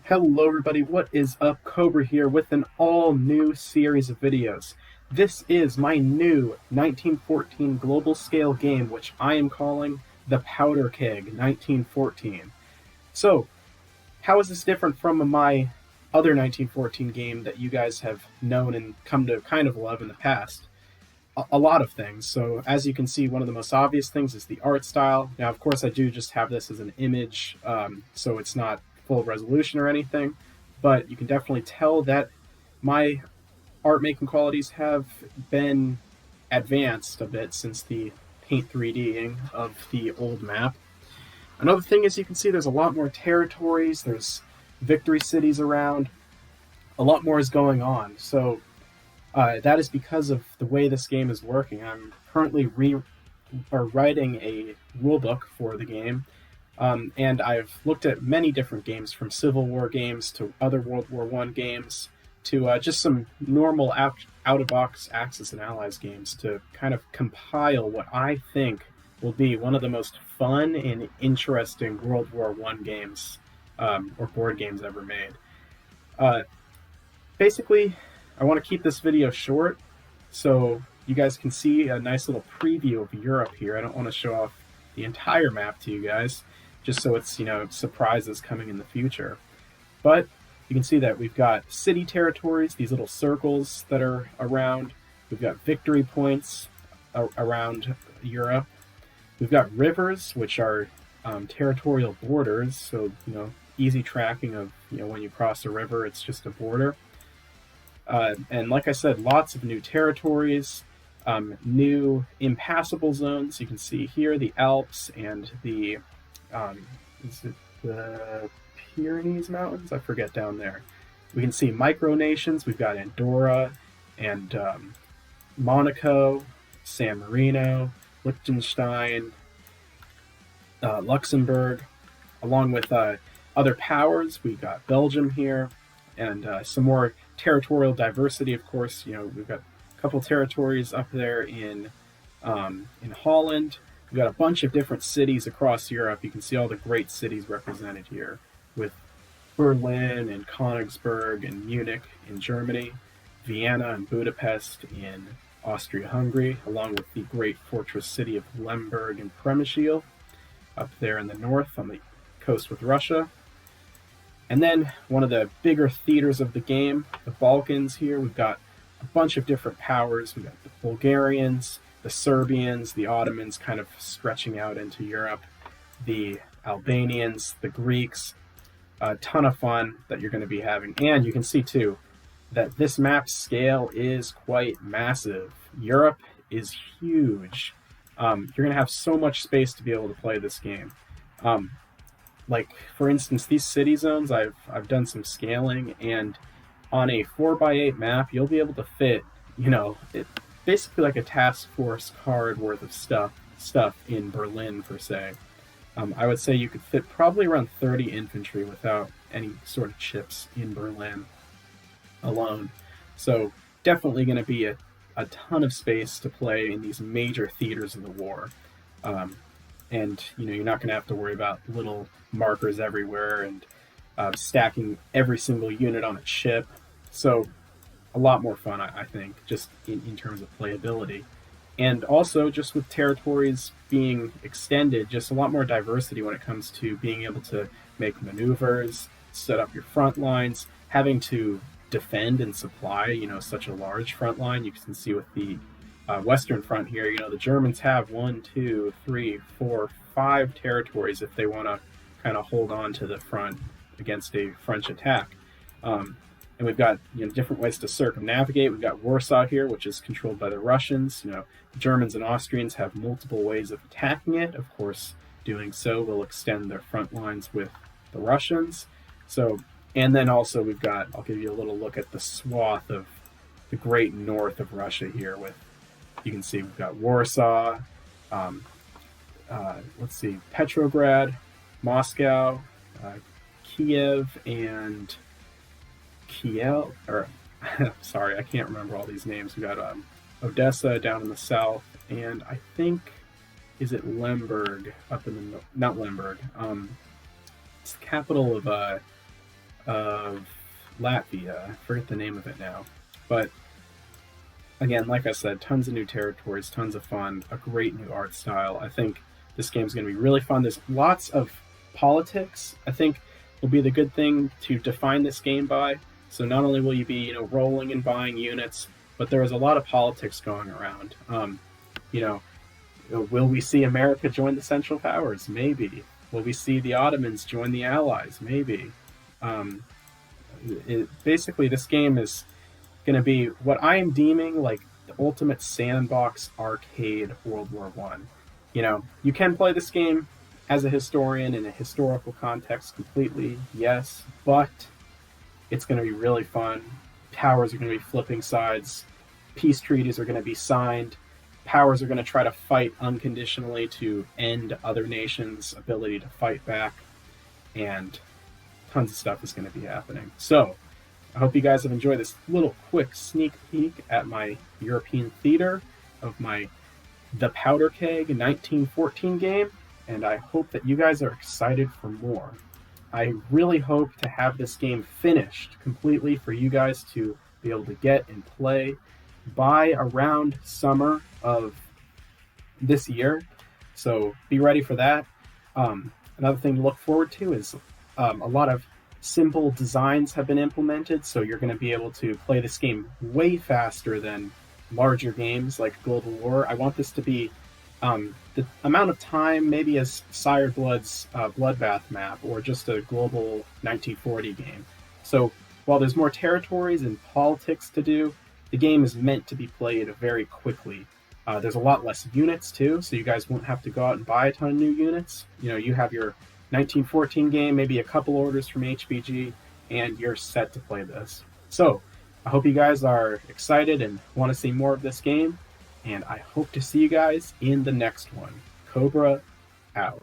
Hello everybody, what is up? Cobra here with an all-new series of videos. This is my new 1914 global scale game, which I am calling the Powder Keg 1914. So, how is this different from my other 1914 game that you guys have known and come to kind of love in the past? A lot of things. So, as you can see, one of the most obvious things is the art style. Now, of course, I do just have this as an image, so it's not full resolution or anything, but you can definitely tell that my art making qualities have been advanced a bit since the paint 3Ding of the old map. Another thing is you can see there's a lot more territories, there's victory cities around, a lot more is going on. So that is because of the way this game is working. I'm currently writing a rulebook for the game, and I've looked at many different games, from Civil War games to other World War I games to just some normal out-of-box Axis and Allies games to kind of compile what I think will be one of the most fun and interesting World War I games or board games ever made. Basically, I want to keep this video short so you guys can see a nice little preview of Europe here. I don't want to show off the entire map to you guys, just so it's, surprises coming in the future. But you can see that we've got city territories, these little circles that are around. We've got victory points around Europe. We've got rivers, which are territorial borders, so, easy tracking of, when you cross a river, it's just a border. And like I said, lots of new territories, new impassable zones. You can see here the Alps and the is it the Pyrenees Mountains? I forget down there. We can see micronations. We've got Andorra and Monaco, San Marino, Liechtenstein, Luxembourg, along with other powers. We've got Belgium here, and some more territorial diversity. Of course, we've got a couple territories up there in Holland. We've got a bunch of different cities across Europe. You can see all the great cities represented here, with Berlin and Königsberg and Munich in Germany, Vienna and Budapest in Austria-Hungary, along with the great fortress city of Lemberg and Przemysl up there in the north on the coast with Russia. And then one of the bigger theaters of the game, the Balkans here. We've got a bunch of different powers. We've got the Bulgarians, the Serbians, the Ottomans kind of stretching out into Europe, the Albanians, the Greeks. A ton of fun that you're going to be having. And you can see, too, that this map scale is quite massive. Europe is huge. You're going to have so much space to be able to play this game. Like, for instance, these city zones, I've done some scaling, and on a 4x8 map, you'll be able to fit, basically like a task force card worth of stuff in Berlin, per se. I would say you could fit probably around 30 infantry without any sort of chips in Berlin alone. So definitely going to be a ton of space to play in these major theaters of the war. And you're not going to have to worry about little markers everywhere and stacking every single unit on a chip. So a lot more fun, I think, just in terms of playability. And also, just with territories being extended, just a lot more diversity when it comes to being able to make maneuvers, set up your front lines, having to defend and supply, such a large front line. You can see with the Western Front here, the Germans have 1, 2, 3, 4, 5 territories if they want to kind of hold on to the front against a French attack. And we've got different ways to circumnavigate. We've got Warsaw here, which is controlled by the Russians. Germans and Austrians have multiple ways of attacking it. Of course, doing so will extend their front lines with the Russians. So, and then also we've got, I'll give you a little look at the swath of the great north of Russia here. With, you can see we've got Warsaw, let's see, Petrograd, Moscow, Kiev, and Kiel, or sorry, I can't remember all these names. We got Odessa down in the south, and I think, is it Lemberg up in the not Lemberg? It's the capital of of Latvia. I forget the name of it now. But again, like I said, tons of new territories, tons of fun, a great new art style. I think this game's going to be really fun. There's lots of politics. I think will be the good thing to define this game by. So not only will you be, rolling and buying units, but there is a lot of politics going around. You know, will we see America join the Central Powers? Maybe. Will we see the Ottomans join the Allies? Maybe. Basically, this game is going to be what I am deeming like the ultimate sandbox arcade World War One. You can play this game as a historian in a historical context completely, yes, but it's going to be really fun. Powers are going to be flipping sides. Peace treaties are going to be signed. Powers are going to try to fight unconditionally to end other nations' ability to fight back. And tons of stuff is going to be happening. So, I hope you guys have enjoyed this little quick sneak peek at my European theater of the Powder Keg 1914 game. And I hope that you guys are excited for more. I really hope to have this game finished completely for you guys to be able to get and play by around summer of this year. So be ready for that. Another thing to look forward to is a lot of simple designs have been implemented, so you're going to be able to play this game way faster than larger games like Global War. I want this to be the amount of time maybe as Sire Blood's Bloodbath map or just a global 1940 game. So while there's more territories and politics to do, the game is meant to be played very quickly. There's a lot less units too, so you guys won't have to go out and buy a ton of new units. You have your 1914 game, maybe a couple orders from HBG, and you're set to play this. So I hope you guys are excited and want to see more of this game, and I hope to see you guys in the next one. Cobra out.